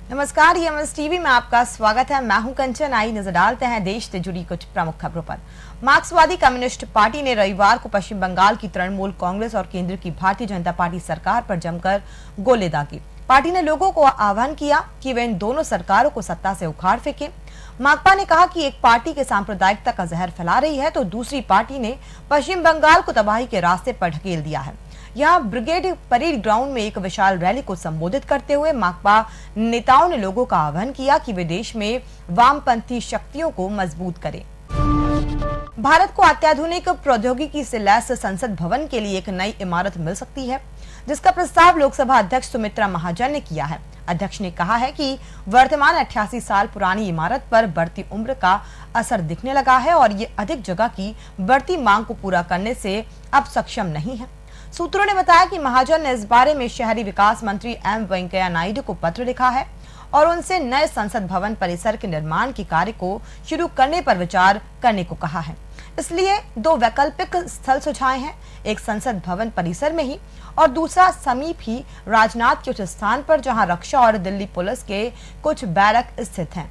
नमस्कार, MS TV में आपका स्वागत है। मैं हूं कंचन। आई नजर डालते हैं देश से जुड़ी कुछ प्रमुख खबरों पर। मार्क्सवादी कम्युनिस्ट पार्टी ने रविवार को पश्चिम बंगाल की तृणमूल कांग्रेस और केंद्र की भारतीय जनता पार्टी सरकार पर जमकर गोले दागे। पार्टी ने लोगों को आह्वान किया कि वे इन दोनों सरकारों को सत्ता से उखाड़ फेंके। माकपा ने कहा कि एक पार्टी के सांप्रदायिकता का जहर फैला रही है तो दूसरी पार्टी ने पश्चिम बंगाल को तबाही के रास्ते पर ढकेल दिया है। यहाँ ब्रिगेड परेड ग्राउंड में एक विशाल रैली को संबोधित करते हुए माकपा नेताओं ने लोगों का आह्वान किया कि वे देश में वामपंथी शक्तियों को मजबूत करें। भारत को अत्याधुनिक प्रौद्योगिकी से लैस संसद भवन के लिए एक नई इमारत मिल सकती है, जिसका प्रस्ताव लोकसभा अध्यक्ष सुमित्रा महाजन ने किया है। अध्यक्ष ने कहा है कि वर्तमान 88 साल पुरानी इमारत पर बढ़ती उम्र का असर दिखने लगा है और ये अधिक जगह की बढ़ती मांग को पूरा करने से अब सक्षम नहीं है। सूत्रों ने बताया कि महाजन ने इस बारे में शहरी विकास मंत्री एम वेंकैया नायडू को पत्र लिखा है और उनसे नए संसद भवन परिसर के निर्माण के कार्य को शुरू करने पर विचार करने को कहा है। इसलिए दो वैकल्पिक स्थल सुझाए हैं, एक संसद भवन परिसर में ही और दूसरा समीप ही राजनाथ के उस स्थान पर जहां रक्षा और दिल्ली पुलिस के कुछ बैरक स्थित हैं।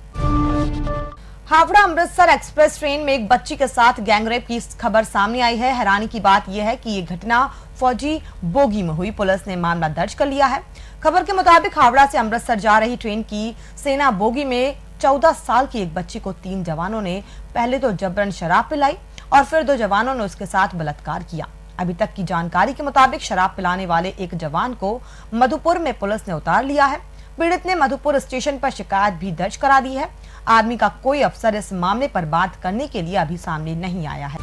हावड़ा अमृतसर एक्सप्रेस ट्रेन में एक बच्ची के साथ गैंगरेप की खबर सामने आई है। हैरानी की बात यह है कि ये घटना फौजी बोगी में हुई। पुलिस ने मामला दर्ज कर लिया है। खबर के मुताबिक हावड़ा से अमृतसर जा रही ट्रेन की सेना बोगी में 14 साल की एक बच्ची को 3 जवानों ने पहले तो जबरन शराब पिलाई और फिर 2 जवानों ने उसके साथ बलात्कार किया। अभी तक की जानकारी के मुताबिक शराब पिलाने वाले एक जवान को मधुपुर में पुलिस ने उतार लिया है। पीड़ित ने मधुपुर स्टेशन पर शिकायत भी दर्ज करा दी है। आर्मी का कोई अफसर इस मामले पर बात करने के लिए अभी सामने नहीं आया है।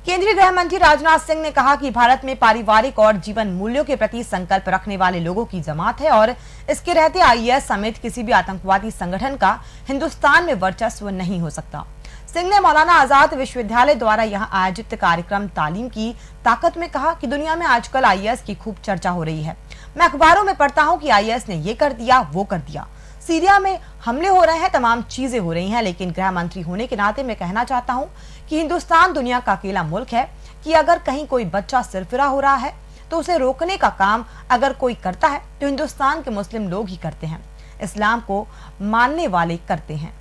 केंद्रीय गृह मंत्री राजनाथ सिंह ने कहा कि भारत में पारिवारिक और जीवन मूल्यों के प्रति संकल्प रखने वाले लोगों की जमात है और इसके रहते आईएस समेत किसी भी आतंकवादी संगठन का हिंदुस्तान में वर्चस्व नहीं हो सकता। सिंह ने मौलाना आजाद विश्वविद्यालय द्वारा यहां आयोजित कार्यक्रम तालीम की ताकत में कहा कि दुनिया में आजकल आईएस की खूब चर्चा हो रही है। मैं अखबारों में पढ़ता हूं कि आईएस ने ये कर दिया, वो कर दिया, सीरिया में हमले हो रहे हैं, तमाम चीजें हो रही हैं, लेकिन गृह मंत्री होने के नाते मैं कहना चाहता हूं कि हिंदुस्तान दुनिया का अकेला मुल्क है कि अगर कहीं कोई बच्चा सिरफिरा हो रहा है तो उसे रोकने का काम अगर कोई करता है तो हिंदुस्तान के मुस्लिम लोग ही करते हैं, इस्लाम को मानने वाले करते हैं।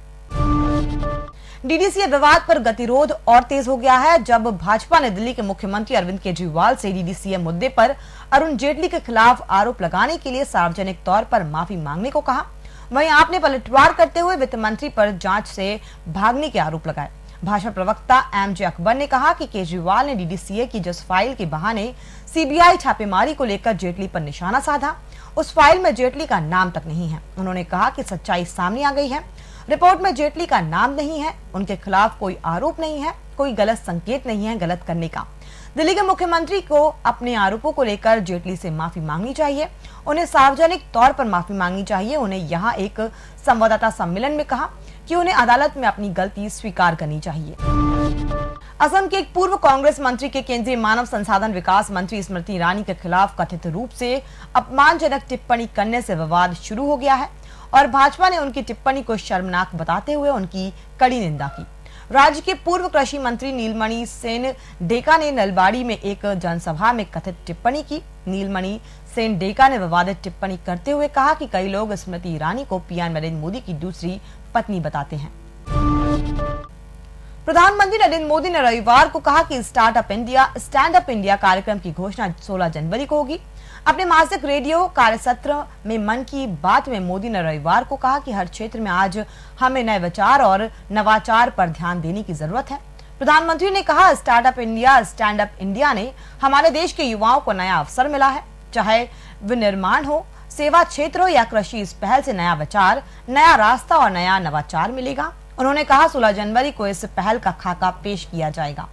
डीडीसीए विवाद पर गतिरोध और तेज हो गया है। जब भाजपा ने दिल्ली के मुख्यमंत्री अरविंद केजरीवाल से डीडीसीए मुद्दे पर अरुण जेटली के खिलाफ आरोप लगाने के लिए सार्वजनिक तौर पर माफी मांगने को कहा, वहीं आपने पलटवार करते हुए वित्त मंत्री पर जांच से भागने के आरोप लगाए। भाजपा प्रवक्ता एमजे अकबर ने कहा कि केजरीवाल ने डीडीसीए की जिस फाइल के बहाने सीबीआई छापेमारी को लेकर जेटली पर निशाना साधा, उस फाइल में जेटली का नाम तक नहीं है। उन्होंने कहा कि सच्चाई सामने आ गई है, रिपोर्ट में जेटली का नाम नहीं है, उनके खिलाफ कोई आरोप नहीं है, कोई गलत संकेत नहीं है गलत करने का। दिल्ली के मुख्यमंत्री को अपने आरोपों को लेकर जेटली से माफी मांगनी चाहिए, उन्हें सार्वजनिक तौर पर माफी मांगनी चाहिए। उन्हें यहाँ एक संवाददाता सम्मेलन में कहा कि उन्हें अदालत में अपनी गलती स्वीकार करनी चाहिए। असम के एक पूर्व कांग्रेस मंत्री के केंद्रीय मानव संसाधन विकास मंत्री स्मृति ईरानी के खिलाफ कथित रूप से अपमानजनक टिप्पणी करने से विवाद शुरू हो गया है और भाजपा ने उनकी टिप्पणी को शर्मनाक बताते हुए उनकी कड़ी निंदा की। राज्य के पूर्व कृषि मंत्री नीलमणि सेन डेका ने नलबाड़ी में एक जनसभा में कथित टिप्पणी की। नीलमणि सेन डेका ने विवादित टिप्पणी करते हुए कहा कि कई लोग स्मृति ईरानी को पीएम नरेंद्र मोदी की दूसरी पत्नी बताते हैं। प्रधानमंत्री नरेंद्र मोदी ने रविवार को कहा कि स्टार्ट अप इंडिया कार्यक्रम की घोषणा 16 जनवरी को होगी। अपने मासिक रेडियो कार्यसत्र में मन की बात में मोदी ने रविवार को कहा कि हर क्षेत्र में आज हमें नए विचार और नवाचार पर ध्यान देने की जरूरत है। प्रधानमंत्री ने कहा स्टार्ट अप इंडिया ने हमारे देश के युवाओं को नया अवसर मिला है, चाहे विनिर्माण हो, सेवा क्षेत्र हो या कृषि। इस पहल से नया विचार, नया रास्ता और नया नवाचार मिलेगा। उन्होंने कहा 16 जनवरी को इस पहल का खाका पेश किया जाएगा।